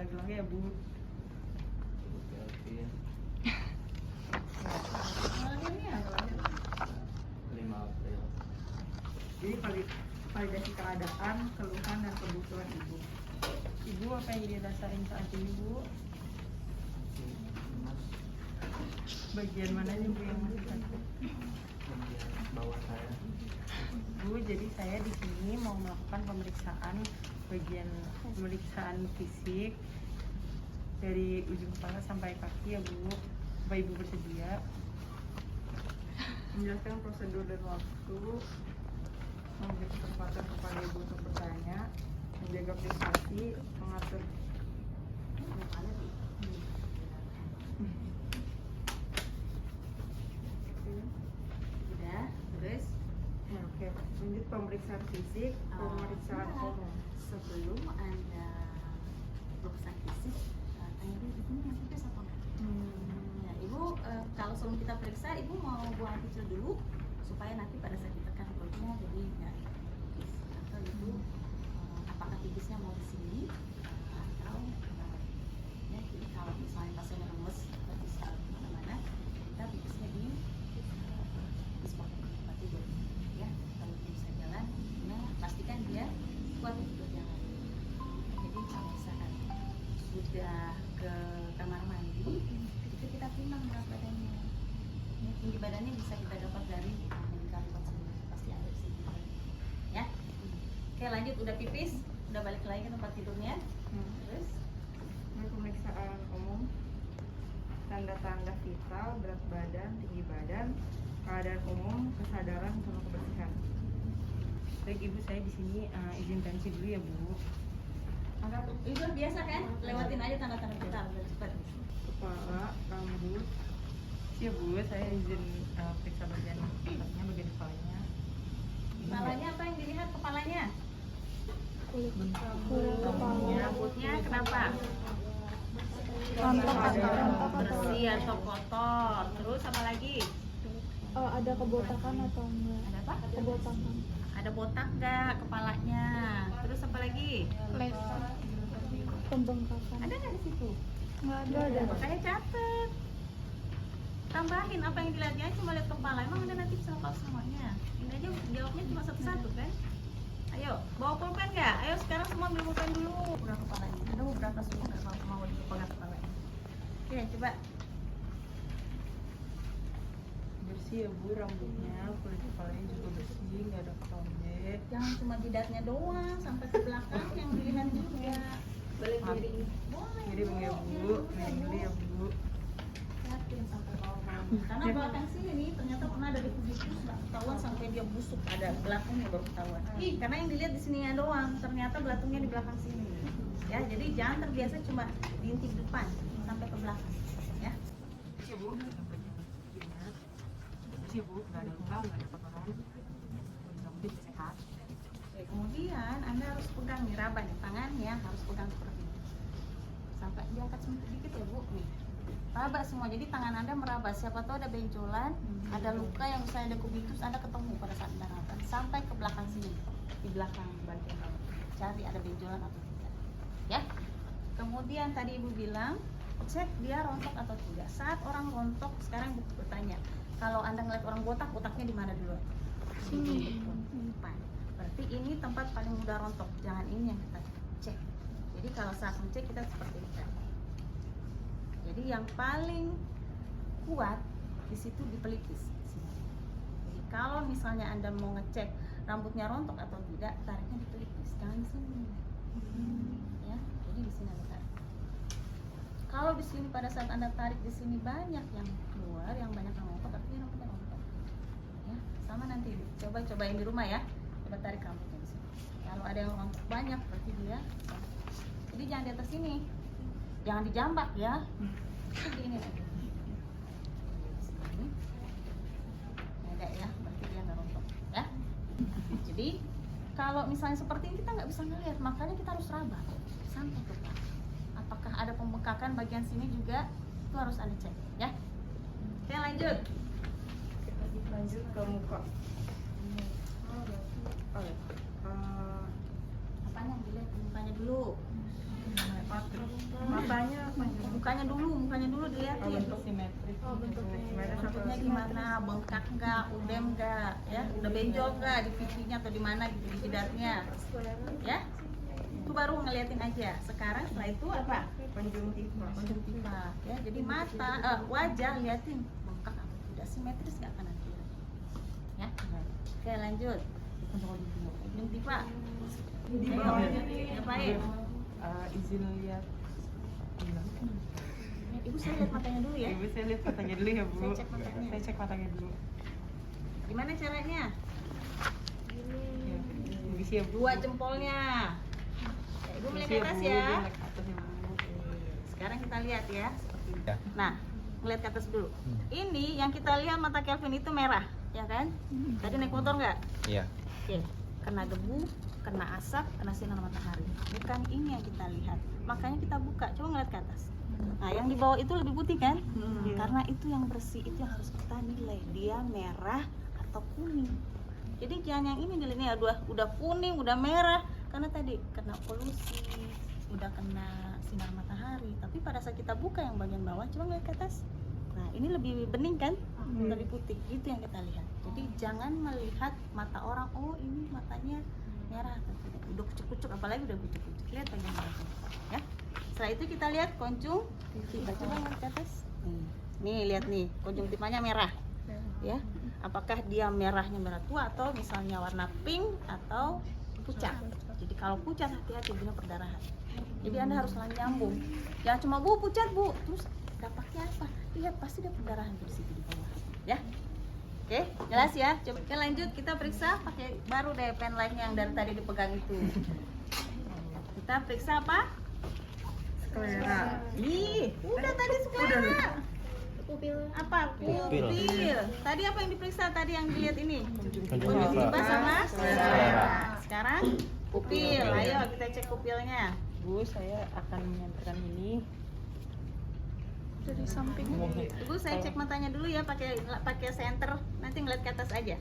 gelang ya Bu. Oke ya. Lahirnya lahir. 5 April. Jadi validasi keadaan, keluhan dan kebutuhan Ibu. Ibu apa yang dirasain saat ini Bu? Mas, Bagian mananya Bu yang masih sakit? bagian bawah saya. Bu, jadi saya di sini mau melakukan pemeriksaan fisik dari ujung kepala sampai kaki ya Bu. Apa Ibu bersedia? Menjelaskan prosedur dan waktu, memberi kesempatan kepada Ibu untuk bertanya, menjaga privasi, mengatur Udah, terus ya, oke. Lanjut pemeriksaan fisik, pemeriksaan umum. sebelum Anda periksa fisik, tanya dulu di sini yang tipis apa enggak? Ya, Ibu, kalau sebelum kita periksa, Ibu mau buang air kecil dulu supaya nanti pada saat ditekan perutnya jadi nggak tipis. Atau Ibu, apakah tipisnya mau di sini atau ya, jadi kalau misalnya pasiennya lemes atau bisa kemana-mana, kita tipisnya di spot tempat tidur. Ya, kalau dia bisa jalan, ya pastikan dia kuat untuk jalan. Jadi kalau misalkan sudah ke kamar mandi, itu kita timbang berat badannya. Ya, tinggi badannya bisa kita dapat dari medikamen sendiri, pasti ada di sini. Ya, oke lanjut, udah pipis, udah balik lagi ke tempat tidurnya. Terus, Ini pemeriksaan umum, tanda-tanda vital, berat badan, tinggi badan, keadaan umum, kesadaran, sama kebersihan. Baik Ibu, saya di sini izin tensi dulu ya Bu. angkat itu biasa kan? Lewatin aja tanda-tanda vital, udah cepet. Kepala, rambut. Ya Bu, saya izin periksa bagian atasnya, bagian kepalanya. Kepalanya apa yang dilihat kepalanya? Kulit Rambutnya, Rambutnya kenapa? rontok Ada atau Bersih atau kotor. Terus apa lagi? ada kebotakan atau enggak? Ada apa? Kebotakan. Ada botak nggak kepalanya? Terus apa lagi? Lesar. Pembengkakan. Ada nggak di situ? Enggak ada. Makanya catet. Tambahin apa yang dilihatnya, cuma lihat kepala. Emang Anda nanti bisa hafal semuanya? Ini aja jawabnya cuma satu-satu kan? Ayo, bawa pulpen nggak? Ayo sekarang semua ambil pulpen dulu. Berapa kepalanya? Ada beberapa semua kalau mau dipegang kepalanya. Oke, coba. bersih ya Bu, rambutnya, kulit kepalanya juga bersih, nggak ada ketombe. Jangan cuma jidatnya doang, sampai ke belakang yang dilihat juga. Boleh miring. Boleh. Miring ya Bu, miring dulu ya Bu. Lihatin sampai bawah-bawah. Karena belakang sini nih ternyata pernah ada di kubikus nggak ketahuan sampai dia busuk, ada belakangnya baru ketahuan. Karena yang dilihat di sininya doang, ternyata belakangnya di belakang sini. Ya, jadi jangan terbiasa cuma diintip depan sampai ke belakang. Ya. Bersih ya Bu, bersih ya Bu, nggak ada luka, nggak ada kotoran. Rambutnya sehat. Oke, kemudian Anda harus pegang nih, raba nih, tangannya harus pegang seperti ini. Sampai diangkat sedikit ya Bu, nih. Raba semua, jadi tangan Anda meraba. Siapa tahu ada benjolan, ada luka yang misalnya ada kubikus, Anda ketemu pada saat Anda raba. Sampai ke belakang sini, di belakang bagian bawah. Cari ada benjolan atau tidak. Ya. Kemudian tadi Ibu bilang, cek dia rontok atau tidak. Saat orang rontok, sekarang Ibu bertanya, kalau Anda ngeliat orang botak, botaknya di mana dulu? Sini. Depan. Berarti ini tempat paling mudah rontok. Jangan ini yang kita cek. Jadi kalau saat ngecek kita seperti ini. Jadi yang paling kuat di situ di pelipis. Sini. Jadi kalau misalnya Anda mau ngecek rambutnya rontok atau tidak, tariknya di pelipis, jangan di sini. Ya, jadi di sini Anda tarik. Kalau di sini pada saat Anda tarik di sini banyak yang keluar, yang banyak yang rontok, artinya rambutnya rontok. Ya, sama nanti cobain di rumah ya. Coba tarik rambutnya di sini. Kalau ada yang rontok banyak, berarti dia. Jadi jangan di atas sini, jangan dijambak ya. Seperti ini aja. Di sini. Ada ya, berarti dia nggak rontok ya. Jadi kalau misalnya seperti ini kita nggak bisa ngelihat, makanya kita harus raba sampai ke belakang. Apakah ada pembengkakan bagian sini juga, itu harus Anda cek ya. Oke, lanjut. Lanjut ke muka. Oh ya. Apanya dilihat mukanya dulu. Patrus. mukanya dulu dilihatin. Bentuk simetris. Oh, bentuknya. Bentuknya gimana, bengkak nggak, udem nggak, ya, udah benjol nggak di pipinya atau di mana gitu di jidatnya, ya. Itu baru ngeliatin aja. Sekarang setelah itu apa? Konjungtiva. Konjungtiva, ya. Jadi mata, wajah liatin bengkak atau tidak, simetris nggak kanan kiri, ya. Oke, lanjut. Konjungtiva. Di Ayo, bawah. ngapain? Izin lihat. Ibu saya lihat matanya dulu ya. Ibu saya lihat matanya dulu ya Bu. Saya cek matanya. Saya cek matanya dulu. Gimana caranya? Ya, bisa ya Bu. Dua jempolnya. Ya, ibu melihat ke Bisa atas Bu, ya. dia melihat ke atas ya Bu. Sekarang kita lihat ya seperti ini. Ya. Nah, ngeliat ke atas dulu. Ini yang kita lihat mata Kelvin itu merah, ya kan? Tadi naik motor nggak? Iya. Oke, kena debu, kena asap, kena sinar matahari. Bukan ini yang kita lihat. Makanya kita buka, coba ngeliat ke atas. Nah, yang di bawah itu lebih putih kan? Iya. Karena itu yang bersih, itu yang harus kita nilai. Dia merah atau kuning. Jadi jangan yang ini nilainya udah kuning, udah merah. Karena tadi kena polusi, udah kena sinar matahari. Tapi pada saat kita buka yang bagian bawah, coba ngeliat ke atas. Nah, ini lebih bening kan? Lebih putih. Itu yang kita lihat. Jadi jangan melihat mata orang, oh ini matanya merah atau tidak. Udah kucuk-kucuk, apalagi udah kucuk-kucuk. Lihat bagian bawah. Ya. Setelah itu kita lihat konjungtiva. Coba ngeliat ke atas. Nih, lihat nih, konjungtivanya merah. Ya. Apakah dia merahnya merah tua atau misalnya warna pink atau pucat. Jadi kalau pucat hati-hati punya perdarahan. Jadi Anda harus selalu nyambung. Jangan cuma Bu pucat Bu, terus dampaknya apa? Lihat pasti ada perdarahan di situ di bawah. Ya. Oke, jelas ya. Coba kita lanjut, kita periksa pakai baru deh pen light yang dari tadi dipegang itu. Kita periksa apa? Sklera. Ih, udah tadi sklera. Pupil. Apa? Pupil. Tadi apa yang diperiksa? Tadi yang dilihat ini. Konjungtiva. Konjungtiva sama Sklera. Sekarang pupil. Ayo kita cek pupilnya. Bu, saya akan menyampaikan ini. Dari samping. Ibu saya cek matanya dulu ya pakai senter. Nanti ngeliat ke atas aja.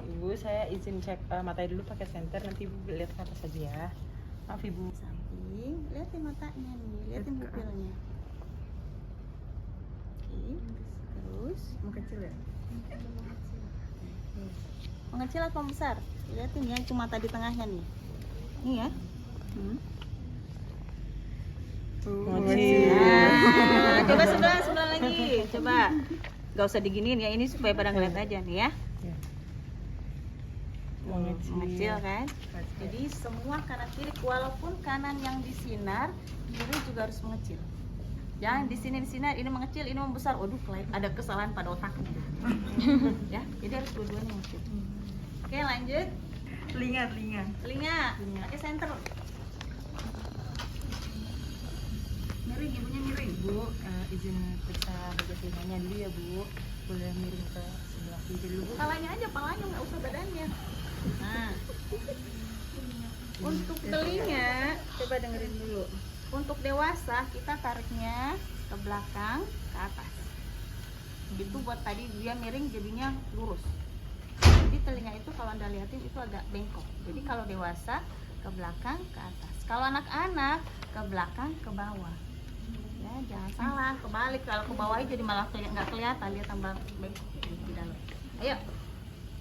Ibu, saya izin cek matanya dulu pakai senter, nanti Ibu lihat ke atas aja ya. Maaf Ibu. Samping, lihatin matanya nih, lihatin pupilnya. Oke, terus Mengecil ya? mengecil atau besar? Lihatin ya, cuma tadi tengahnya nih. Ini ya. Mengecil. Nah, coba sebelah lagi. Coba. Gak usah diginiin ya, ini supaya pada ngeliat aja nih ya. Mengecil kan? Jadi semua kanan kiri, walaupun kanan yang disinar, kiri juga harus mengecil. Jangan di sini disinar, ini mengecil, ini membesar. Waduh, ada kesalahan pada otaknya. Ya, jadi harus dua-duanya mengecil. Oke, lanjut. Telinga. Telinga, pakai senter. Miring, ibunya miring. Bu, izin periksa bagian telinganya dulu ya Bu. Boleh miring ke sebelah kiri dulu Bu. Palanya aja, palanya nggak usah badannya. Nah, untuk telinga, coba dengerin dulu. Untuk dewasa kita tariknya ke belakang, ke atas. Itu buat tadi dia miring jadinya lurus. Jadi telinga itu kalau Anda lihatin itu agak bengkok. Jadi kalau dewasa ke belakang, ke atas. Kalau anak-anak ke belakang, ke bawah. Ya, jangan salah, kebalik. Kalau ke bawah jadi malah nggak kelihatan, dia tambah bengkok di dalam. Ayo.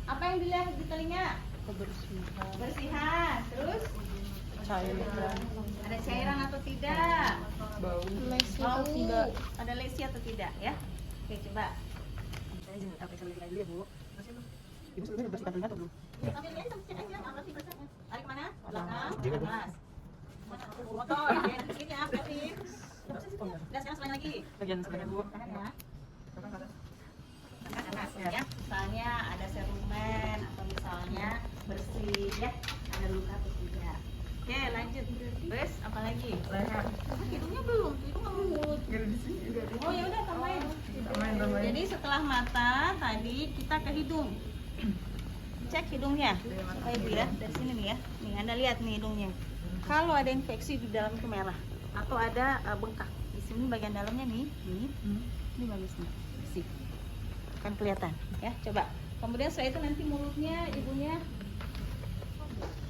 Apa yang dilihat di telinga? Kebersihan. Bersihan. Terus Cairan. ada cairan atau tidak? Bau. Lesi Bau. atau tidak? Ada lesi atau tidak ya? Oke, coba. Saya izin periksa telinga dulu ya Bu. Ibu sebelumnya bersihkan telinga atau belum? Ambil lens, cek aja, nggak ngerti bersihnya. Tarik kemana? Belakang. Gini, Bu. Atas. Motor, ya, ini ya, berarti. Udah sekarang selain lagi. Bagian sebelahnya Bu. Kanan ya. Kanan ya. Misalnya ada serumen atau misalnya bersih ya, ada luka atau tidak. Oke, lanjut. Terus apa lagi? Leher. Hidungnya belum, hidung sama mulut. Nggak ada di sini. Oh ya udah tambahin. Tambahin. Jadi setelah mata tadi kita ke hidung. Cek hidungnya. Oh ibu ya, dari sini nih ya. Nih Anda lihat nih hidungnya. Kalau ada infeksi di dalam itu merah atau ada bengkak di sini bagian dalamnya nih, ini bagus nih, bersih. Kan kelihatan ya. Coba. Kemudian setelah itu nanti mulutnya ibunya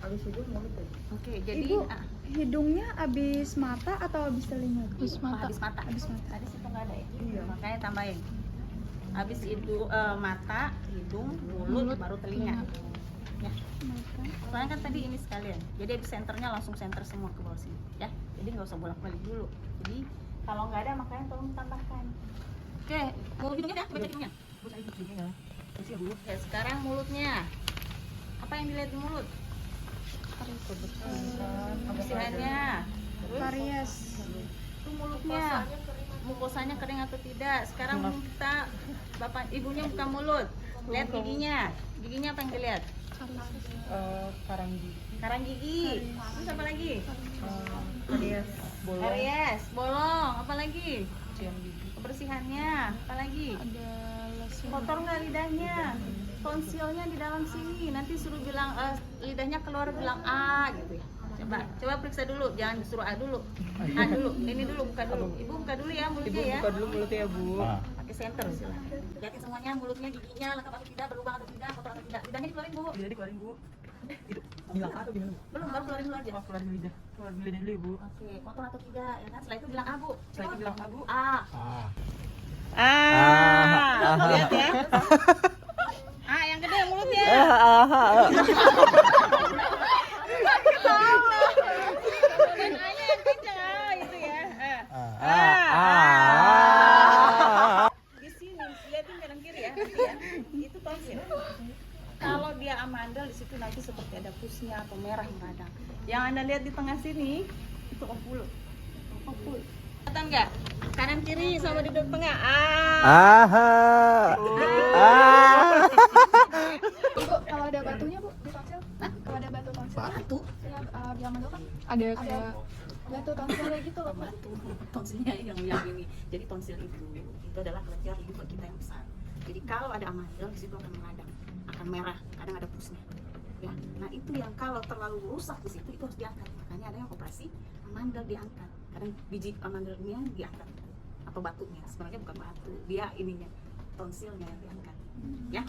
Habis hidung mulut ya. Oke, jadi Ibu, hidungnya habis mata atau habis telinga? Habis habis mata. Habis mata. Tadi situ nggak ada ya? Iya. Makanya tambahin. Habis itu mata, hidung, mulut, baru telinga. Ya. Mata. Soalnya kan tadi ini sekalian. Jadi habis senternya langsung senter semua ke bawah sini, ya. Jadi nggak usah bolak-balik dulu. Jadi kalau nggak ada makanya tolong tambahkan. Oke, mau hidungnya dah, baca hidungnya. Bu, saya hidungnya ya. Terus ya, Bu. Oke, sekarang mulutnya. Apa yang dilihat di mulut? Kebersihannya. Terus Karies. itu mulutnya. Mukosanya kering atau tidak? Sekarang kita bapak ibunya buka mulut. Lihat giginya. Giginya apa yang dilihat? Karang gigi. Karang gigi. Terus apa lagi? Karies. Karies, bolong. Apa lagi? Cium gigi. Kebersihannya. Apa lagi? Ada lesung. Kotor nggak lidahnya? Tonsilnya di dalam sini. Nanti suruh bilang lidahnya keluar bilang A gitu ya. Coba periksa dulu, jangan disuruh A dulu. A dulu, ini dulu buka dulu. Ibu buka dulu ya mulutnya ya. Buka dulu mulutnya ya, Bu. Pakai center silahkan. Lihatin semuanya mulutnya, giginya lengkap atau tidak, berlubang atau tidak, kotor atau tidak. Lidahnya dikeluarin Bu. Jadi keluarin, Bu. Itu bilang atau gimana, Bu? Belum, baru keluarin dulu aja. Oh, keluarin lidah. Keluarin lidah dulu, Bu. Oke, kotor atau tidak ya kan? Setelah itu bilang A Bu. Setelah itu bilang A, Bu. A. Ah. Lihat ya. A yang gede mulutnya. Kemudian A-nya yang kencang gitu ya. Di sini lihatin kanan kiri ya, nanti ya. Itu tonsil. Kalau dia amandel di situ nanti seperti ada pusnya atau merah yang radang. Yang Anda lihat di tengah sini itu ovul. Ovul. Kelihatan nggak? Kanan kiri sama di tengah. Ibu, kalau ada batunya Bu di tonsil? Kalau ada batu tonsil? Batu. Ya, di amandel kan ada kayak batu tonsilnya gitu loh. Batu. Tonsilnya yang ini. Jadi tonsil itu adalah kelenjar ibu kita yang besar. Jadi kalau ada amandel di situ akan meradang, akan merah, kadang ada pusnya. Ya, nah itu yang kalau terlalu rusak di situ itu harus diangkat. Makanya ada yang operasi amandel diangkat. Kadang biji amandelnya diangkat atau batunya. Sebenarnya bukan batu, dia ininya tonsilnya yang diangkat. Ya.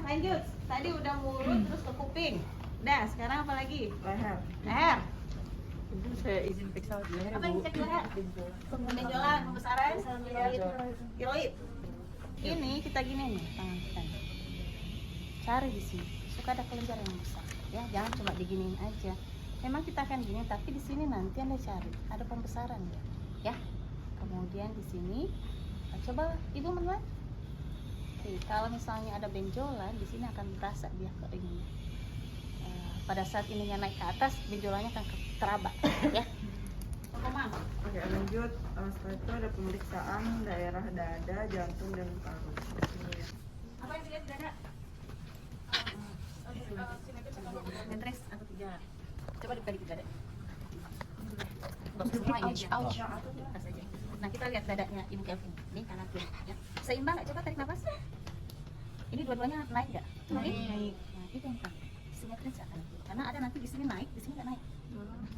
Lanjut. Tadi udah mulut terus ke kuping. Udah, sekarang apa lagi? Leher. Leher. Ibu, saya izin periksa leher, Apa yang Bu. cek leher? Benjolan, pembesaran, tiroid. Ini kita gini nih tangan kita. Cari di sini. Suka ada kelenjar yang besar. Ya, jangan cuma diginiin aja. Memang kita akan gini, tapi di sini nanti Anda cari ada pembesaran ya. Kemudian di sini coba Ibu menelan. Oke, kalau misalnya ada benjolan di sini akan berasa dia ke ini. Pada saat ininya naik ke atas, benjolannya akan teraba ya. Oke, lanjut. Setelah itu ada pemeriksaan daerah dada, jantung, dan paru. Ini ya. Apa yang dilihat di dada? Metres atau tidak? Coba dibuka di dada. Ouch. Nah, kita lihat dadanya Ibu Kevin. Ini kanan kiri ya. Seimbang nggak? Coba tarik nafas. Ini dua-duanya naik nggak? Naik. Nah, itu yang penting. Simetris akan. Karena ada nanti di sini naik, di sini nggak naik.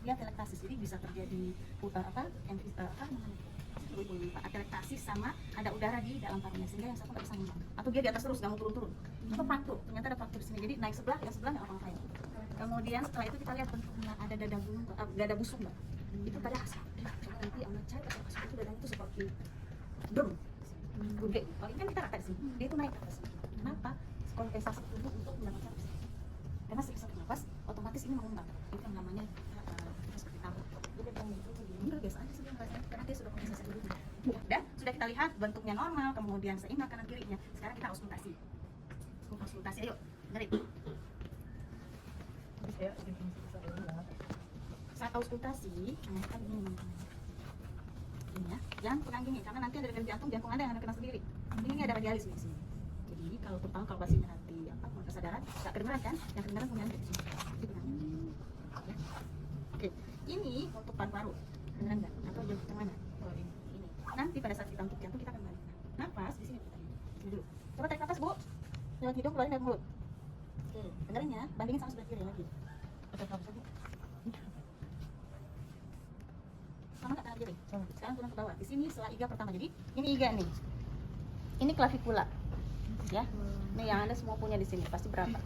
Dia telektasis, jadi bisa terjadi atelektasis sama ada udara di dalam parunya sehingga yang satu nggak bisa ngembang. Atau dia di atas terus nggak mau turun-turun. Atau fraktur, ternyata ada fraktur di sini. Jadi naik sebelah, yang sebelah nggak apa-apain. Kemudian setelah itu kita lihat bentuknya ada dada gulung, dada busuk nggak? Itu pada asal. Coba nanti amat cari atau kasih itu dadanya itu seperti drum, gede. Kalau ini kan kita rata di sini, dia itu naik ke atas. Kenapa? Kompensasi tubuh untuk mendapatkan oksigen. Karena sekitar nafas, otomatis ini mengembang. Itu yang namanya kita seperti tahu. Enggak biasa aja sih karena dia sudah kompensasi tubuh. Dan sudah kita lihat bentuknya normal, kemudian seimbang kanan kirinya. Sekarang kita auskultasi. Auskultasi, ayo dengerin. Saya izin periksa dulu ya. Saat auskultasi, nah kita begini ini ya, jangan pegang gini karena nanti ada dari jantung Anda yang akan kena sendiri. Ini ada radialis di sini. Jadi kalau terutama kalau pasiennya nanti mau kesadaran, nggak kedengeran kan? Yang kedengeran punya Anda di sini. Ya. Oke, ini untuk paru-paru, kedengeran nggak? Atau jauh ke mana? Oh ini. Nanti pada saat kita untuk jantung kita akan balik. Nafas di sini kita. Sini dulu. Coba tarik nafas Bu. Lewat hidung keluarin dari mulut. Oke, dengerin ya. Bandingin sama sebelah kiri lagi. Tarik nafas Bu. Sama nggak kanan kiri? Sekarang turun ke bawah. Di sini setelah iga pertama. Jadi ini iga nih. Ini klavikula. Ya. Nih yang Anda semua punya di sini pasti berapa?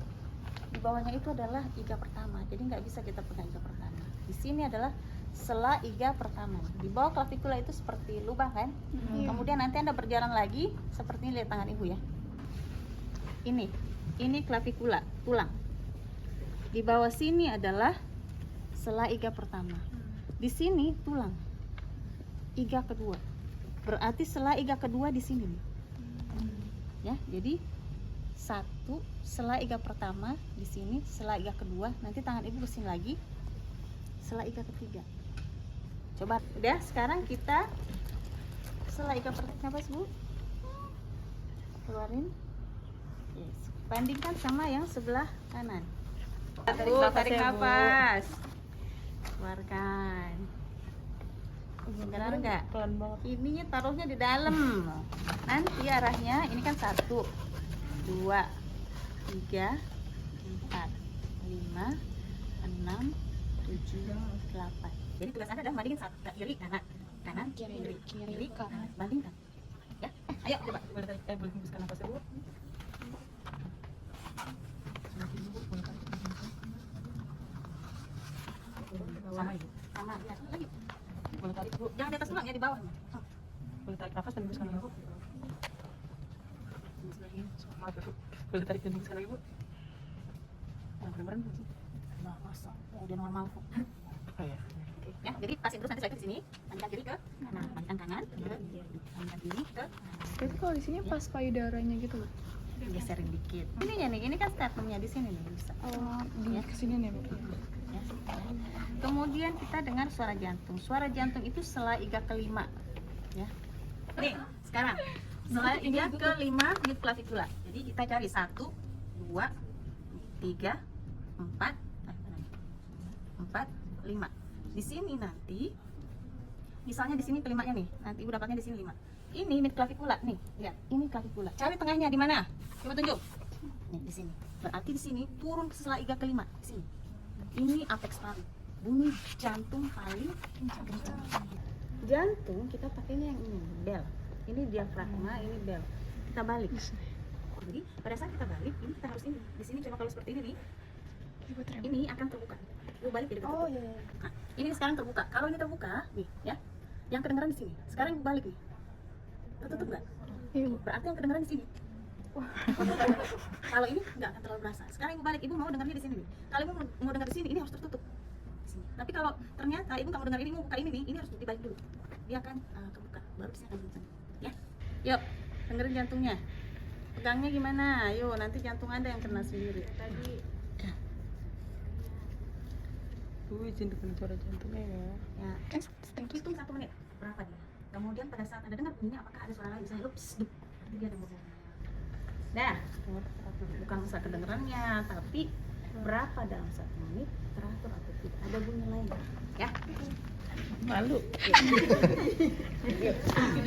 di bawahnya itu adalah iga pertama, jadi nggak bisa kita pegang iga pertama. Di sini adalah sela iga pertama. Di bawah klavikula itu seperti lubang kan? Kemudian nanti Anda berjalan lagi seperti ini, lihat tangan ibu ya. Ini klavikula, tulang. Di bawah sini adalah sela iga pertama. Di sini tulang, iga kedua. Berarti sela iga kedua di sini nih. Ya, jadi satu sela iga pertama di sini, sela iga kedua. Nanti tangan ibu kesini lagi, sela iga ketiga. Coba, udah. Sekarang kita sela iga pertama, Bu. Keluarin. Yes. Bandingkan sama yang sebelah kanan. Tarik nafas. Keluarkan. Beneran nggak? Pelan banget. Ininya taruhnya di dalam. Nanti arahnya ini kan 1, 2, 3, 4, 5, 6, 7, 8. Jadi tugas Anda adalah bandingin kiri kanan, kanan kiri, kiri kanan, bandingkan. Ya, ayo coba. Boleh hembuskan nafas dulu. Sama ibu. Sama ya, lagi. Boleh tarik dulu. Jangan di atas tulang ya, di bawahnya. Boleh tarik nafas dan hembuskan lagi, Bu. Maaf ya, Bu. Boleh tarik dan hembuskan lagi, Bu. Beneran sih. Nah, masa udah normal kok. Oh ya. Ya, jadi pasin terus nanti saya ke sini, bandingkan kiri ke kanan, bandingkan kanan ke kiri, bandingkan kiri ke Tapi kalau di sini pas payudaranya gitu, Bu. geserin dikit. Ininya nih, ini kan statementnya di sini nih bisa. Oh, di kesini nih, Bu. Ya. Kemudian kita dengar suara jantung. Suara jantung itu sela iga kelima. Ya. Nih, sekarang sela iga kelima mid klavikula. Jadi kita cari 1, 2, 3, 4, 5. Di sini nanti, misalnya di sini kelimanya nih, nanti ibu dapatnya di sini 5. Ini mid klavikula nih, lihat, ini klavikula. Cari tengahnya di mana? Coba tunjuk. Nih di sini. Berarti di sini turun ke sela iga kelima di sini. Ini apex paru, bunyi jantung paling kencang. Jantung kita pakainya yang ini, bel. Ini diafragma, ini bel. Kita balik. Jadi pada saat kita balik, ini kita harus ini. Di sini cuma kalau seperti ini nih, ini akan terbuka. Lu balik jadi terbuka. Oh iya. Nah, ini sekarang terbuka. Kalau ini terbuka, nih ya, yang kedengeran di sini. Sekarang ibu balik nih. Tertutup nggak? Iya, Bu. Berarti yang kedengeran di sini. Kalau ini nggak akan terlalu berasa. Sekarang ibu balik, ibu mau dengarnya di sini nih. Kalau ibu mau dengar di sini, ini harus tertutup. Di sini. Tapi kalau ternyata ibu nggak mau dengar ini, mau buka ini nih, ini harus dibalik dulu. Dia akan kebuka, baru bisa akan kebuka. Ya, yuk dengerin jantungnya. Pegangnya gimana? Ayo, nanti jantung Anda yang kena sendiri. Tadi. Bu, izin dengan suara jantungnya ya. Ya, Thank you. hitung 1 menit. Berapa dia? Kemudian pada saat Anda dengar bunyinya, apakah ada suara lain? Misalnya, ups, dup. Dia ada bunyinya. Nah, bukan masalah kedengerannya, tapi berapa dalam 1 menit teratur atau tidak ada bunyi lain, ya? Malu.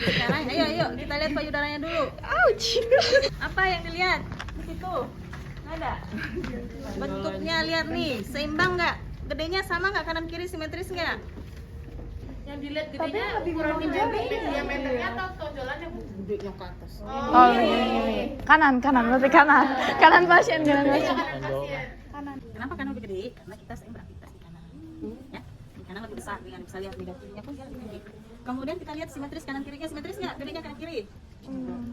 Sekarang, ayo kita lihat payudaranya dulu. Ouch. Apa yang dilihat di situ? Nggak ada. Bentuknya lihat nih, seimbang nggak? Gedenya sama nggak, kanan kiri simetris nggak? Yang dilihat gedenya ukuran diameternya atau tonjolannya, Bu? Gedenya ke atas. Oh, ini. Kanan, berarti kanan. Kanan pasien, kanan pasien. Kenapa kanan lebih gede? Karena kita sering beraktivitas di kanan. Ya, di kanan lebih besar, dengan bisa lihat negatifnya pun dia lebih gede. Kemudian kita lihat simetris kanan kirinya, simetris nggak? Gedenya kanan kiri?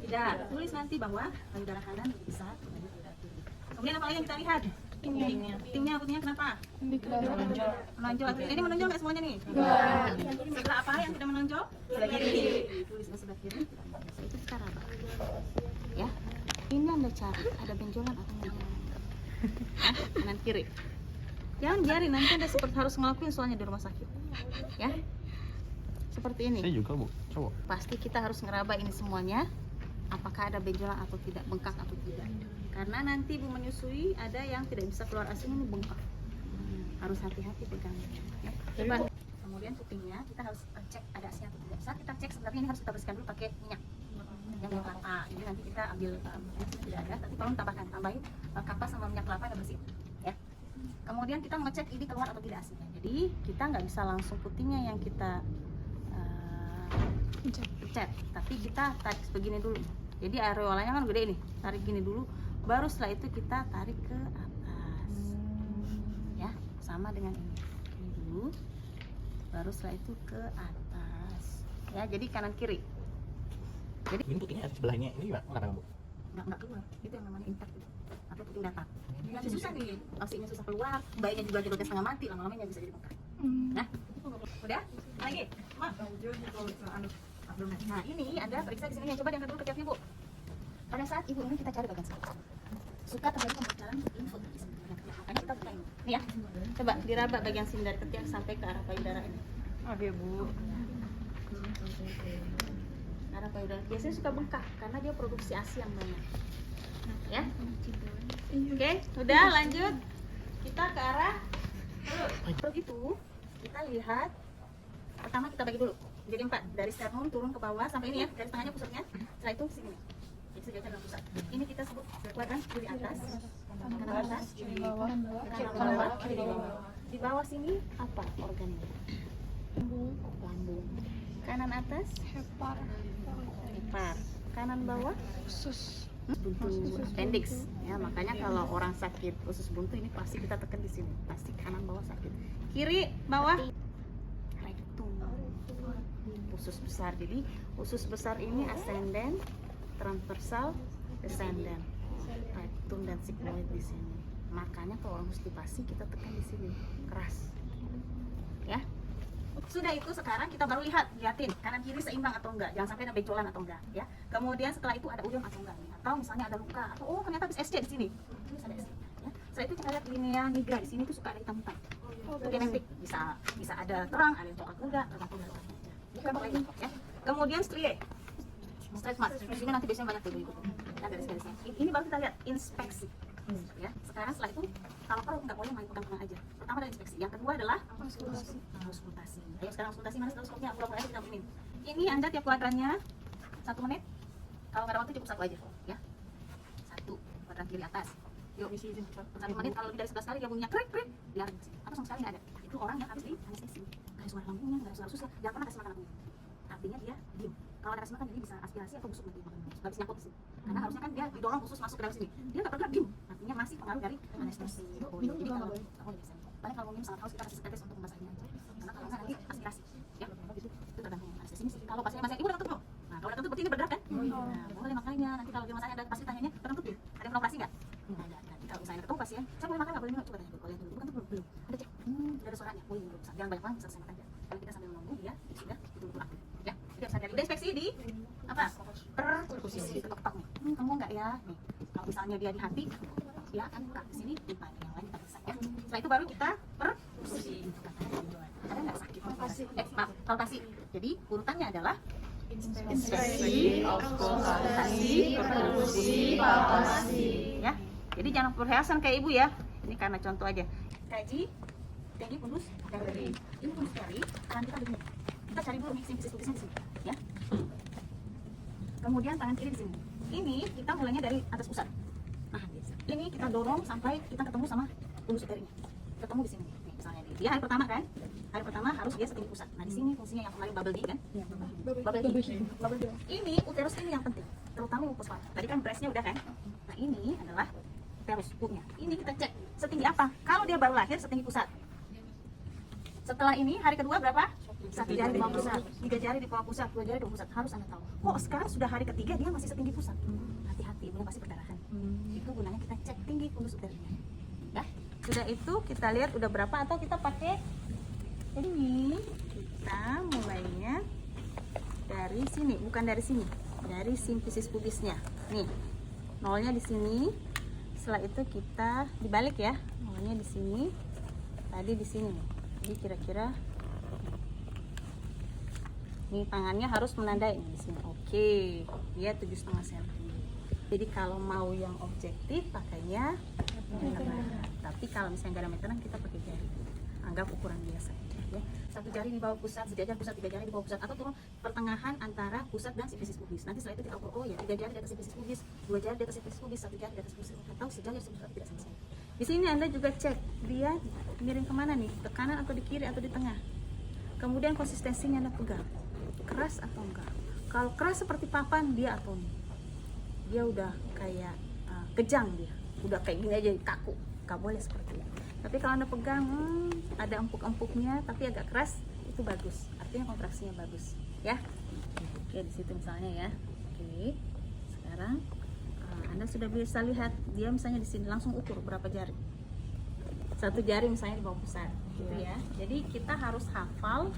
Tidak. Tulis nanti bahwa payudara kanan lebih besar dibanding payudara kiri. Kemudian apa lagi yang kita lihat? Putingnya kenapa? Ini kelihatan menonjol. Menonjol. Ini menonjol nggak semuanya nih? Sebelah apa yang tidak menonjol? Sebelah kiri. Tulis sebelah kiri. Itu sekarang apa? Ya. Ini Anda cari ada benjolan atau enggak? Kanan kiri. Jangan biarin, nanti Anda seperti harus ngelakuin soalnya di rumah sakit. Ya. Seperti ini. Saya juga, Bu. Coba. Pasti kita harus ngeraba ini semuanya. Apakah ada benjolan atau tidak, bengkak atau tidak. Karena nanti ibu menyusui ada yang tidak bisa keluar ASI, ini bengkak. Harus hati-hati pegang. Ya. Coba. Kemudian putingnya kita harus cek ada ASI atau tidak. Saat kita cek sebenarnya ini harus kita bersihkan dulu pakai minyak yang kelapa. Jadi nanti kita ambil tidak ada, tapi tolong tambahin kapas sama minyak kelapa yang bersih. Ya. Kemudian kita ngecek ini keluar atau tidak ASI-nya. Jadi kita nggak bisa langsung putingnya yang kita pencet, tapi kita tarik begini dulu. Jadi areolanya kan gede nih, tarik gini dulu, baru setelah itu kita tarik ke atas. sama dengan ini dulu, baru setelah itu ke atas ya, jadi kanan kiri. Jadi Ini putihnya ada sebelahnya. Ini gimana? Kenapa, Bu? nggak keluar, itu yang namanya impact itu, atau puting datar. Nanti susah nih, oksigennya susah keluar, bayinya juga jadulnya setengah mati, lama-lamanya bisa jadi bengkak. Nah, udah lagi, Ma. Lanjut di pemeriksaan abdomen. Nah ini Anda periksa di sini. Coba diangkat dulu ketiaknya, Bu. Pada saat ibu ini kita cari bagian sini. Suka terjadi pembocoran info di sini. Makanya kita buka ini. Nih ya. Coba diraba bagian sini dari ketiak sampai ke arah payudara ini. Oke, Bu. Arah payudara. Biasanya suka bengkak karena dia produksi ASI yang banyak. Ya. Oke, udah lanjut. Kita ke arah begitu. Kita lihat. Pertama kita bagi dulu. Jadi 4 dari sternum turun ke bawah sampai ini ya, dari tengahnya pusatnya. Setelah itu sini. Jadi sejajar dengan pusat. Ini kita sebut kuadran kiri atas, kanan atas, kiri bawah, kanan bawah, kiri bawah. Di bawah sini apa organnya? Lambung. Kanan atas, hepar. Kanan bawah, usus. Buntu appendix. Ya, makanya kalau orang sakit usus buntu ini pasti kita tekan di sini. Pasti kanan bawah sakit. Kiri bawah, rectum. Usus besar. Jadi usus besar ini ascendant, transversal, descendant, rectum dan sigmoid di sini. Makanya kalau orang konstipasi kita tekan di sini keras. Ya. Sudah itu sekarang kita baru lihatin kanan kiri seimbang atau enggak, jangan sampai ada benjolan atau enggak, ya. Kemudian setelah itu ada udang atau enggak, atau misalnya ada luka, atau oh ternyata habis SC di sini, terus ada SC. Ya. Setelah itu kita lihat linea nigra di sini tuh suka ada hitam-hitam. Itu genetik, bisa ada terang, ada yang coklat muda, tergantung dari orangnya. Bukan lain, ya. Kemudian strie, stretch mark. Di sini nanti biasanya banyak tuh ibu. Nah, garis-garisnya. Ini baru kita lihat inspeksi. Ya, sekarang setelah itu kalau perlu nggak boleh main pegang-pegang aja. Pertama adalah inspeksi, yang kedua adalah auskultasi. Ayo sekarang auskultasi, mana stetoskopnya? Pura-pura aja kita begini. Ini Anda tiap kuadrannya 1 menit. Kalau nggak ada waktu cukup 1 aja, ya. 1 kuadran kiri atas. Yuk, 1 menit. Kalau lebih dari 11 kali dia bunyinya krik krik, biarin di sini. Atau sama sekali nggak ada. Itu orang yang habis di anestesi. Nggak ada suara lambungnya, nggak ada suara ususnya. Jangan pernah kasih makan lambungnya. Artinya dia diem. Kalau ada kasih makan, jadi bisa aspirasi atau busuk nanti makannya. Nggak bisa nyangkut di sini. Karena harusnya kan dia didorong khusus masuk ke dalam sini. Dia nggak bergerak diem. Artinya masih pengaruh dari anestesi. Jadi kalau bisa. Paling kalau minum sangat haus kita kasih tetes untuk membasahinya aja. Karena kalau nggak nanti aspirasi. Ya, itu tergantung anestesi sih. Kalau pasiennya masih ibu udah kentut belum? Nah, kalau udah kentut berarti ini bergerak kan? Nah, boleh makanya nanti kalau di masanya ada pasti tanyanya udah kentut belum? Ada yang pernah operasi nggak? Nggak ada. Nanti kalau misalnya ketemu pasien, saya boleh makan nggak boleh minum? Coba tanya dulu. Kalau yang dulu kentut belum? Ada cek. Udah ada suaranya. Boleh minum. Jangan banyak-banyak, selesai makan aja. Kalau kita sambil menunggu dia sudah betul-betul aktif. Ya, jadi harus hati-hati. Udah inspeksi di apa? Perkusisi. Ketok-ketok nih. Kamu nggak ya? Nih, kalau misalnya dia di hati, dia akan buka di sini, di yang lain kita periksa ya. Setelah itu baru kita perkusi. Ada nggak sakit? Maaf, palpasi. Jadi urutannya adalah inspeksi, auskultasi, perkusi, palpasi. Ya. Jadi jangan perhiasan kayak ibu ya. Ini karena contoh aja. Kaji, tinggi pundus, dari ini pundus dari tangan kita begini. Kita cari dulu nih fisis-fisisnya di sini, ya. Kemudian tangan kiri di sini. Ini kita mulainya dari atas pusat. Nah, ini kita dorong sampai kita ketemu sama pundus uterinya. Ketemu di sini. Nih, misalnya dia hari pertama kan? Hari pertama harus dia setinggi pusat. Nah, di sini fungsinya yang kemarin bubble D kan? Bubble D. Ini uterus ini yang penting, terutama ukus parah. Tadi kan breastnya udah kan? Nah, ini adalah uterus punya. Ini kita cek setinggi apa? Kalau dia baru lahir setinggi pusat. Setelah ini hari kedua berapa? 1 jari di bawah pusat, 3 jari di bawah pusat, 2 jari di bawah pusat. Harus Anda tahu. Kok sekarang sudah hari ketiga dia masih setinggi pusat? Hati-hati, ibunya pasti perdarahan. Itu gunanya kita cek tinggi pundus uterusnya. Ya. Sudah itu kita lihat udah berapa atau kita pakai ini. Kita mulainya dari sini, bukan dari sini. Dari simfisis pubisnya. Nih. Nolnya di sini. Setelah itu kita dibalik ya. Nolnya di sini. Tadi di sini. Jadi kira-kira ini tangannya harus menandai di sini. Oke, dia 7,5 cm. Jadi kalau mau yang objektif pakainya meteran. Tapi kalau misalnya nggak ada meteran kita pakai jari. Anggap ukuran biasa. Ya. 1 jari di bawah pusat, sejajar pusat, 3 jari di bawah pusat, atau turun pertengahan antara pusat dan simfisis pubis. Nanti setelah itu kita ukur, oh ya 3 jari di atas simfisis pubis, 2 jari di atas simfisis pubis, 1 jari di atas pubis, atau sejajar simfisis pubis tidak sama. Di sini Anda juga cek dia miring kemana nih, ke kanan atau di kiri atau di tengah. Kemudian konsistensinya Anda pegang, keras atau enggak. Kalau keras seperti papan dia atau dia udah kayak kejang dia, udah kayak gini aja kaku. nggak boleh seperti itu. Tapi kalau anda pegang ada empuk-empuknya tapi agak keras, itu bagus, artinya kontraksinya bagus ya. Oke, di situ misalnya ya. Oke, sekarang anda sudah bisa lihat dia misalnya di sini, langsung ukur berapa jari, 1 jari misalnya di bawah pusat gitu ya. Jadi kita harus hafal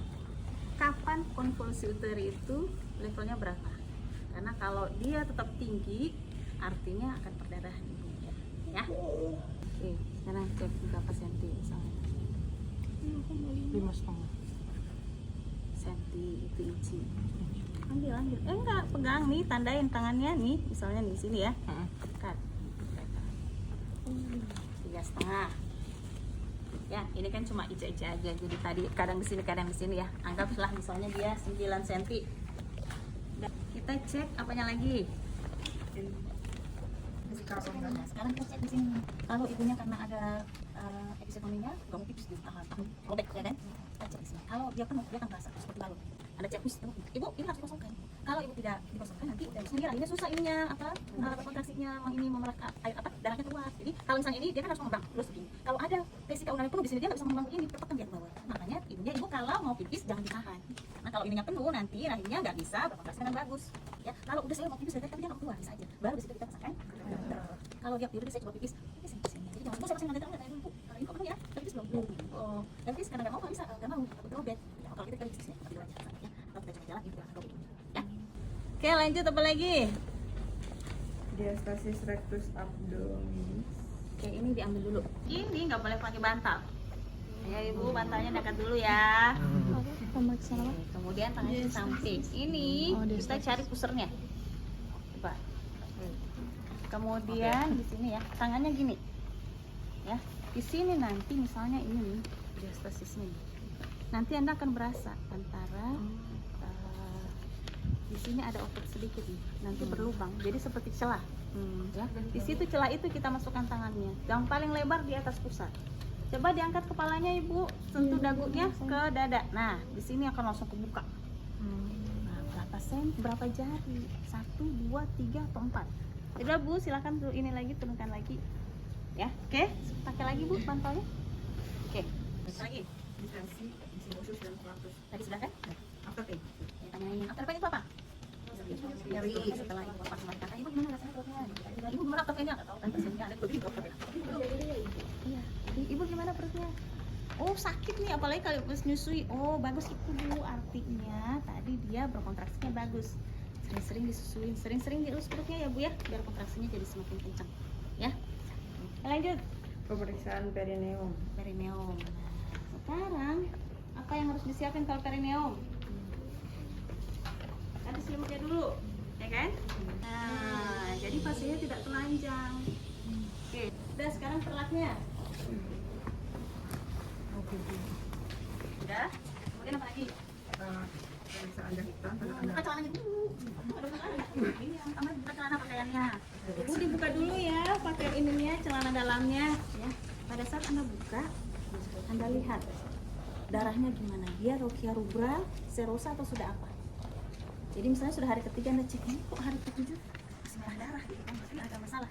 kapan konvolusi uteri itu levelnya berapa, karena kalau dia tetap tinggi artinya akan perdarahan ibu ya. Oke, sekarang cek berapa senti misalnya. 5,5 senti itu inci. Ambil. Enggak, pegang nih, tandain tangannya nih, misalnya di sini ya. Dekat. 3,5. Ya, ini kan cuma ica-ica aja. Jadi tadi kadang di sini, kadang di sini ya. Anggaplah misalnya dia 9 cm. Kita cek apanya lagi? Sekarang kita cek di sini. Kalau ibunya karena ada episiotominya, kamu tipis di robek ya kan? Kita cek di sini. Kalau dia penuh, dia akan terasa seperti balon. Ada cek ibu, ini harus dikosongkan. Kalau ibu tidak dikosongkan, nanti dari sendiri ini susah ininya kontraksinya, ini memeras air darahnya keluar. Jadi kalau misalnya ini dia kan harus mengembang terus begini. Kalau ada vesika urinary penuh di sini, dia nggak bisa mengembang ini, tekan dia ke bawah. Makanya ibu kalau mau pipis jangan ditahan. Nah kalau ininya penuh, nanti rahimnya nggak bisa berkontraksi dengan bagus. Ya, kalau udah saya mau pipis tapi dia nggak keluar, bisa aja. Baru di situ kita pasangkan. Kalau dia udah saya coba pipis di sini. Jadi jangan saya pasang tanda dulu. Kalau ini kok penuh ya, tapi pipis belum. Oh, pipis karena nggak mau, bisa nggak mau berobek. Kalau kita pipis di sini, kita aja ya. Kalau kita jalan itu ya. Oke, lanjut apa lagi? Diastasis rectus abdominis. Oke, ini diambil dulu. Ini nggak boleh pakai bantal. Ya ibu, bantalnya dekat dulu ya. Oke, kemudian tangannya samping. Ini kita cari pusernya. Coba. Kemudian di sini ya, tangannya gini. Ya, di sini nanti misalnya ini nih diastasisnya. Nanti anda akan berasa antara di sini ada otot sedikit nih, nanti berlubang, jadi seperti celah. Ya, di situ celah itu kita masukkan tangannya, yang paling lebar di atas pusat. Coba diangkat kepalanya ibu, sentuh dagunya ke dada. Nah, di sini akan langsung kebuka. Nah, berapa berapa jari? 1, 2, 3 atau 4. Udah bu, silakan tuh ini lagi, turunkan lagi. Ya, oke, pakai lagi bu bantalnya. Oke, lagi. Tadi sudah kan? Afterpain. Tanyain afterpain itu apa? Nyeri setelah ibu lepas kata ibu gimana rasanya perutnya? Ibu gimana afterpainnya? Nggak tahu kan persennya ada lebih dokter. Iya, ibu gimana perutnya? Oh sakit nih, apalagi kalau habis nyusui. Oh bagus itu bu, artinya tadi dia berkontraksinya bagus. Sering-sering disusuin, sering-sering dielus perutnya ya bu ya, biar kontraksinya jadi semakin kencang. Ya, lanjut. Pemeriksaan perineum. Perineum. Nah, sekarang apa yang harus disiapin kalau perineum? Ada selimutnya dulu, ya kan? Nah, jadi pasiennya tidak telanjang. Oke, udah sekarang perlatnya. Udah, kemudian apa lagi? Pemeriksaan jahitan. Buka celananya dulu. Ini yang pertama buka celana pakaiannya. Ibu dibuka dulu ya, pakai ininya, celana dalamnya. Ya, pada saat anda buka, anda lihat darahnya gimana. Dia Rokia rubra, serosa atau sudah apa? Jadi misalnya sudah hari ketiga anda cek, ini kok hari ke-7 masih merah darah gitu kan, berarti ada masalah.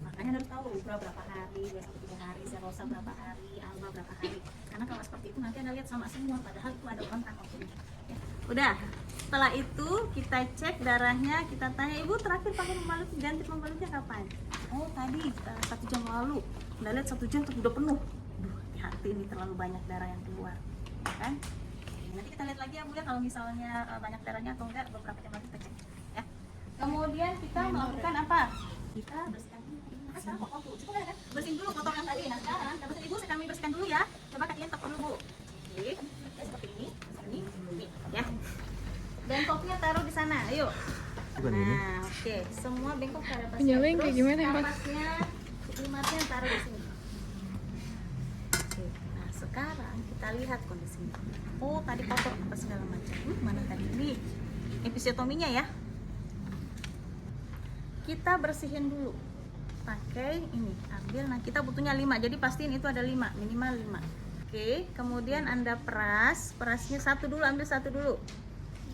Makanya anda harus tahu rubra berapa hari, 2-3 hari, serosa berapa hari, alba berapa hari. Karena kalau seperti itu nanti anda lihat sama semua, padahal itu ada kontak maksudnya. Ya. Udah, setelah itu kita cek darahnya, kita tanya ibu terakhir pakai pembalut, ganti pembalutnya kapan? Oh tadi 1 jam lalu. Anda lihat 1 jam tuh udah penuh. Duh, hati-hati ini terlalu banyak darah yang keluar, kan? Nanti kita lihat lagi ya bu ya, kalau misalnya banyak darahnya atau enggak, beberapa jam lagi kita cek ya. Kemudian kita melakukan apa? Kita bersihkan dulu. Bersihin dulu kotoran tadi. Nah sekarang ibu kami bersihkan dulu ya. Coba kakinya tek dulu bu. Oke, seperti ini, nih ya. Bengkoknya taruh di sana, ayo. Nah, oke, semua bengkok pada pasnya. Penyalain kayak gimana, Pak? Napasnya, limatnya taruh di sini. Oke, nah sekarang kita lihat kondisinya. Oh, tadi kotor apa segala macam. Mana tadi ini episiotominya ya. Kita bersihin dulu. Pakai ini, ambil. Nah, kita butuhnya 5. Jadi pastiin itu ada 5, minimal 5. Oke, kemudian Anda peras. Perasnya satu dulu, ambil satu dulu.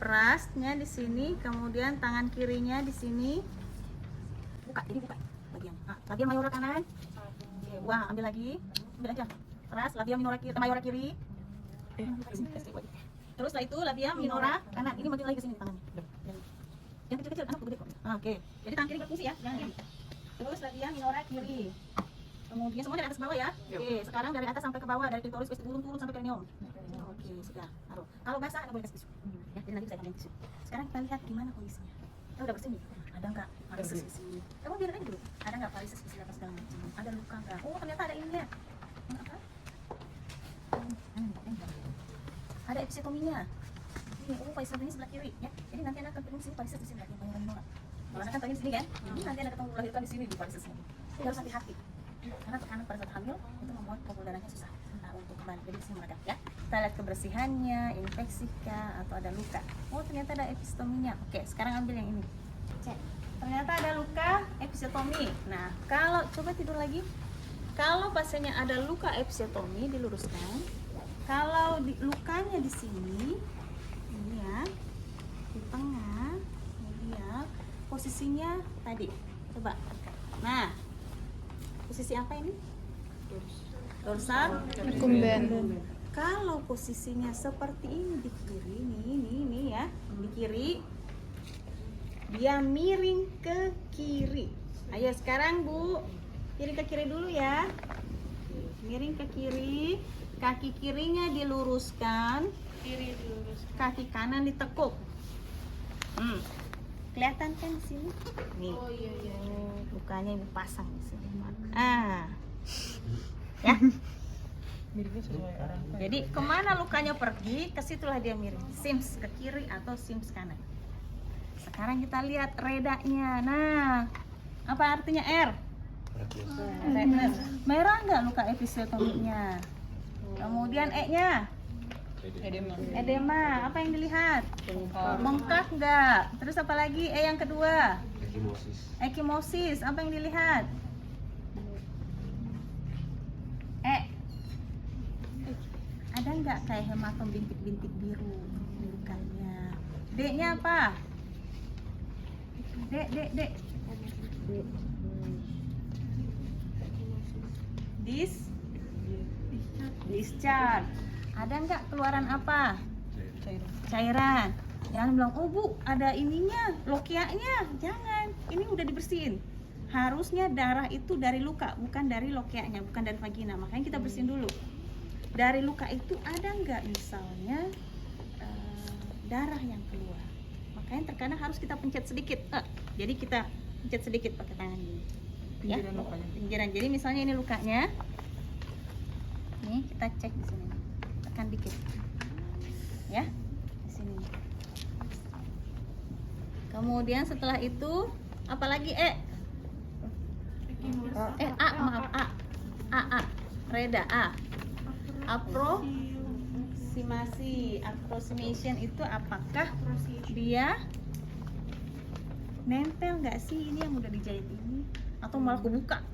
Perasnya di sini, kemudian tangan kirinya di sini. Buka, jadi buka bagian. Nah, bagian mayora kanan. Oke, Wah, ambil lagi. Ambil aja. Keras, labia mayora kiri. Terus setelah itu labia minora kanan. Ini maju lagi ke sini tangannya. Yang kecil-kecil, anak gede kok. Oke. Jadi tangan kiri berfungsi ya, jangan ini. Terus labia minora kiri. Kemudian semua dari atas ke bawah ya. Oke, sekarang dari atas sampai ke bawah, dari klitoris turun sampai cranium. Oke, sudah. Taruh. Kalau basah nggak boleh kasih tisu. Ya, jadi nanti saya tambahin tisu. Sekarang kita lihat gimana kondisinya. Kita udah bersih nih. Ada nggak varises di sini? Kamu biarin aja dulu. Ada nggak varises di sini apa segala macam? Ada luka nggak? Oh, ternyata ada ininya. Apa? Ada episiotominya. Ini, oh, varises sebelah kiri ya. Jadi nanti anak akan ketemu sini varises di sini lagi banyak orang. Kalau anak kan tanya sini kan, ini nanti anak ketemu melahirkan di sini di varisesnya. Jadi harus hati-hati. Karena tekanan pada saat hamil itu membuat pembuluh darahnya susah untuk kembali. Jadi disini mereka ya. Kita lihat kebersihannya, infeksi kah atau ada luka. Oh, ternyata ada episiotominya. Oke, sekarang ambil yang ini. Cek. Ternyata ada luka episiotomi. Nah, kalau coba tidur lagi. Kalau pasiennya ada luka episiotomi diluruskan. Kalau lukanya di sini, ini ya, di tengah, ini ya, posisinya tadi. Coba. Nah, posisi apa ini? Dorsal recumbens. Kalau posisinya seperti ini di kiri, ini ya, di kiri, dia miring ke kiri. Ayo sekarang Bu, miring ke kiri dulu ya. Miring ke kiri, kaki kirinya diluruskan, Kiri dilurus. kaki kanan ditekuk. Kelihatan kan di sini? Nih. Oh iya iya. Lukanya Ibu pasang di sini. Ya. Miripnya sesuai orang. Jadi kemana lukanya pergi, ke situlah dia miring. Sims ke kiri atau sims kanan. Sekarang kita lihat redanya. Nah, apa artinya R? Redness. Merah nggak luka episiotominya? Kemudian E-nya? Edema. Apa yang dilihat? Bengkak nggak? Terus apa lagi? E yang kedua? Ekimosis. Apa yang dilihat? Ada nggak kayak hematom bintik-bintik biru di lukanya? D-nya apa? D. Discharge. Ada nggak keluaran apa? Cairan. Jangan bilang, oh Bu, ada ininya, lokianya. Jangan, ini udah dibersihin. Harusnya darah itu dari luka, bukan dari lokianya, bukan dari vagina. Makanya kita bersihin dulu. Dari luka itu ada nggak misalnya darah yang keluar. Makanya terkadang harus kita pencet sedikit. Jadi kita pencet sedikit pakai tangan ini. Ya, pinggiran. Jadi misalnya ini lukanya. Nih kita cek di sini. Tekan dikit. Ya, di sini. Kemudian setelah itu apalagi A. Reda A. Approximation itu apakah dia nempel nggak sih ini yang udah dijahit ini atau malah kebuka?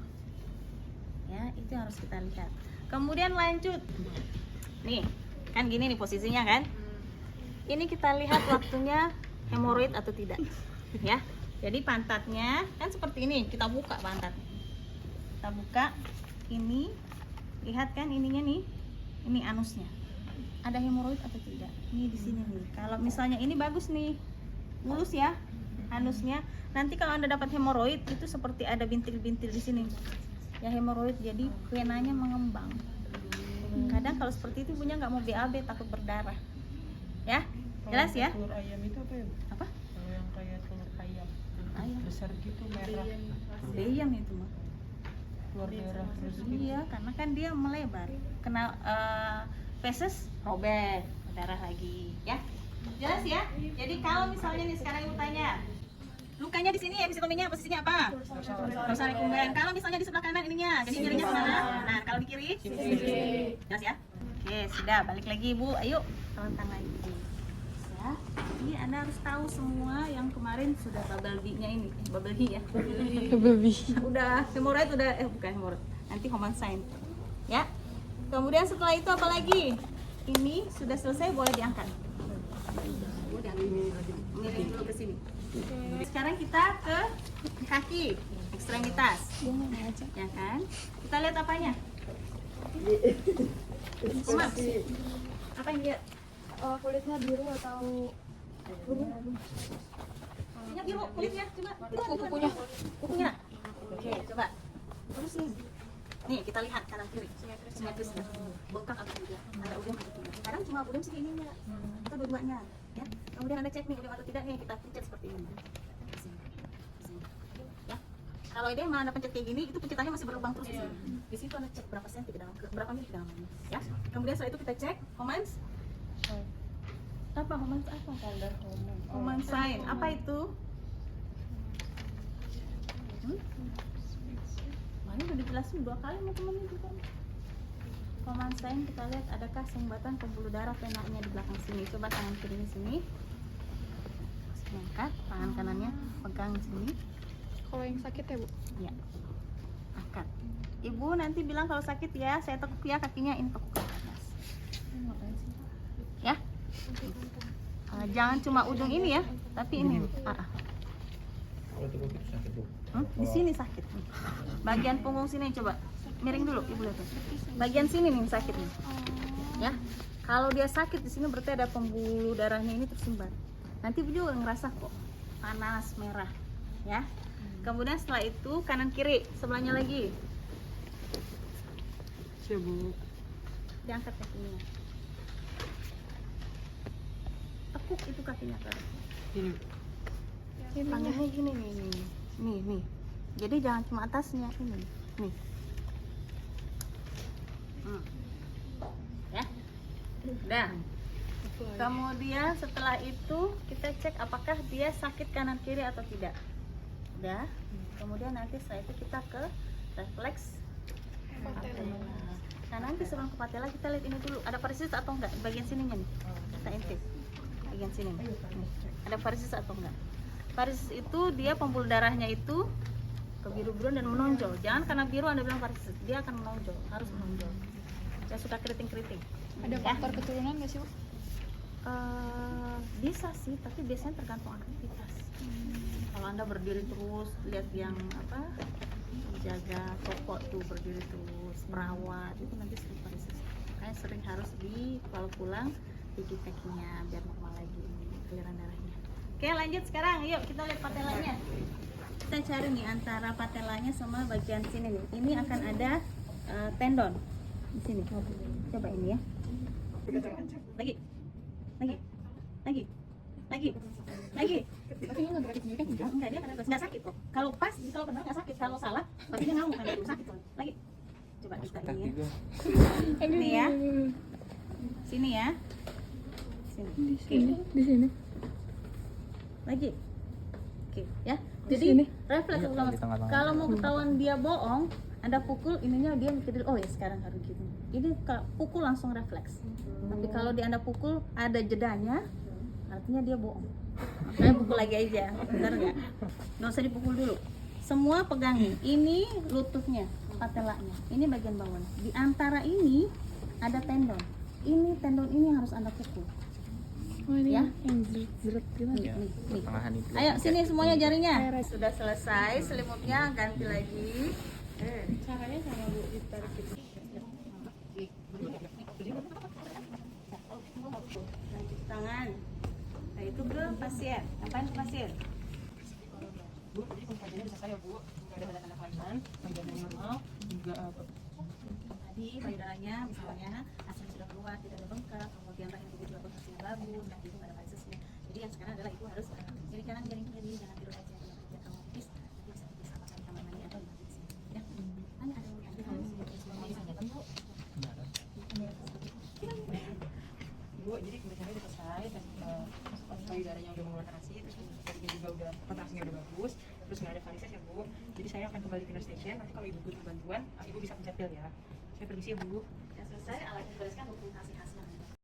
Ya, itu yang harus kita lihat. Kemudian lanjut. Nih, kan gini nih posisinya kan? Ini kita lihat waktunya hemoroid atau tidak. Ya. Jadi pantatnya kan seperti ini, kita buka pantat. Kita buka ini, lihat kan ininya nih. Ini anusnya. Ada hemoroid atau tidak? Ini di sini nih. Kalau misalnya ini bagus nih. Mulus ya anusnya. Nanti kalau Anda dapat hemoroid itu seperti ada bintil-bintil di sini. Ya hemoroid, jadi venanya mengembang. Kadang kalau seperti itu ibunya nggak mau BAB, takut berdarah. Ya? Jelas ya? Telur ayam itu apa ya? Apa? Kalau yang kayak telur ayam. Ayam. Besar gitu merah. Beyang itu mah. Keluar darah terus gitu. Iya, karena kan dia melebar. Kena feses robek, darah lagi, ya. Jelas ya? Jadi kalau misalnya nih sekarang ibu tanya, lukanya di sini episitominya posisinya apa? Dorsal recumbens. Kalau misalnya di sebelah kanan ininya, jadi nyerinya kemana? Nah, kalau di kiri? Jelas ya? Oke, sudah. Balik lagi ibu. Ayo, tonton lagi. Ya. Jadi Anda harus tahu semua yang kemarin sudah bubble bee-nya ini. Bubble bee ya? Udah hemoroid, udah bukan hemoroid. Nanti homocyte. Ya. Kemudian setelah itu apa lagi? Ini sudah selesai, boleh diangkat. Miring dulu ke sini. Sekarang kita ke kaki. ekstremitas, ya kan? Kita lihat apanya? Umar, apa yang lihat? Kulitnya biru atau Kulitnya biru, kulitnya coba. Kukunya. Kukunya. Oke, coba. Terusin. Nih, kita lihat kanan kiri. Simetris ya. Bengkak atau tidak? Ada udem atau tidak? Kadang cuma udem segini enggak. Itu dua-duanya, ya. Kemudian ada cek nih udem atau tidak nih, kita pencet seperti ini. Sini. Sini. Ya. Kalau dia mana ada pencet kayak gini, itu pencetannya masih berlubang terus di sini. Di situ ada cek berapa senti ke dalam, berapa mili ke dalamnya, ya. Kemudian setelah itu kita cek commands. Apa commands apa? Command sign. Apa itu? Ini udah dijelasin 2 kali mau temen itu kan. Command sign kita lihat adakah sumbatan pembuluh darah venanya di belakang sini. Coba tangan kiri sini. Angkat, tangan kanannya pegang sini. kalau yang sakit ya Bu? Ya. Angkat. Ibu nanti bilang kalau sakit ya, saya tekuk ya kakinya ini tekuk ke atas. Ya. Jangan cuma ujung ini ya, tapi ini. Di sini sakit nih. Bagian punggung sini coba. Miring dulu, Ibu lihat. Bagian sini nih sakit nih. Ya. Kalau dia sakit di sini berarti ada pembuluh darahnya ini tersumbat. Nanti Ibu juga ngerasa kok panas, merah, ya. Kemudian setelah itu kanan kiri, sebelahnya lagi. Bu. Diangkat kakinya. Tekuk itu kakinya ke atas. Ini. Tangannya gini nih. Jadi jangan cuma atasnya ini. Nih. Ya. Udah. Kemudian setelah itu kita cek apakah dia sakit kanan kiri atau tidak. Udah. Kemudian nanti setelah itu kita ke refleks patella. Nah nanti sebelum ke patella kita lihat ini dulu ada varises atau enggak di bagian sininya nih. Kita intip bagian sini. Nih. Ada varises atau enggak? Varises itu dia pembuluh darahnya itu kebiru-biruan dan menonjol. Jangan karena biru Anda bilang varises, dia akan menonjol, harus menonjol. Saya suka keriting-keriting. Ada faktor keturunan nggak sih Bu? Bisa sih, tapi biasanya tergantung aktivitas. Kalau Anda berdiri terus, lihat yang apa, jaga toko tuh berdiri terus, perawat itu nanti sering varises. Makanya sering harus kalau pulang gigit kakinya biar normal lagi aliran darahnya. Oke lanjut sekarang, yuk kita lihat patelanya. Kita cari nih antara patelanya sama bagian sini nih. Ini akan ada tendon di sini. Coba ini ya. Lagi. Enggak, dia nggak sakit kok. Kalau pas, kalau benar nggak sakit. Kalau salah, pasti dia ngamuk kan itu sakit kok. Lagi. Coba kita ini ya. Ini ya. Sini ya. Sini. Di sini. Lagi. Oke, ya. Jadi refleks ulang. Kalau mau ketahuan dia bohong, Anda pukul ininya dia mikir, oh ya sekarang harus gitu. Ini pukul langsung refleks. Tapi kalau di Anda pukul ada jedanya, artinya dia bohong. Makanya pukul lagi aja, benar nggak? Nggak usah dipukul dulu. Semua pegangin. Ini lututnya, patelanya. Ini bagian bawah. Di antara ini ada tendon. Ini tendon ini harus Anda pukul. Oh ini Ya. yang zeret gimana? Nih. Tangan itu. Ayo sini semuanya jarinya. Sudah selesai, selimutnya ganti lagi. Caranya sama Bu, ditarik gitu. Lanjut tangan. Nah itu ke pasien. Ngapain ke pasien? Bu, jadi pengkajiannya bisa saya Bu. Nggak ada tanda-tanda kelainan, pengkajian normal, juga Tadi payudaranya misalnya hasilnya sudah keluar, tidak ada bengkak, kemudian rahim ibu juga hasilnya bagus, dan itu nggak ada varisesnya. Jadi yang sekarang adalah ibu harus kiri kanan jaring kiri, jangan tidur aja. Biar kamu tipis, nanti bisa diperiksa apakah di kamar mandi atau di sini. Ya. Hanya ada yang semua bisa nggak Bu? Bu, jadi pemeriksaan udah selesai, tes payudaranya udah mengeluarkan ASI, terus tadinya juga udah kontraksinya udah bagus, terus nggak ada varises ya Bu. Jadi saya akan kembali ke nurse station. Nanti kalau ibu butuh bantuan, ibu bisa pencet pil ya. Saya permisi ya Bu. Sudah selesai, alat dibereskan dokumentasi hasil.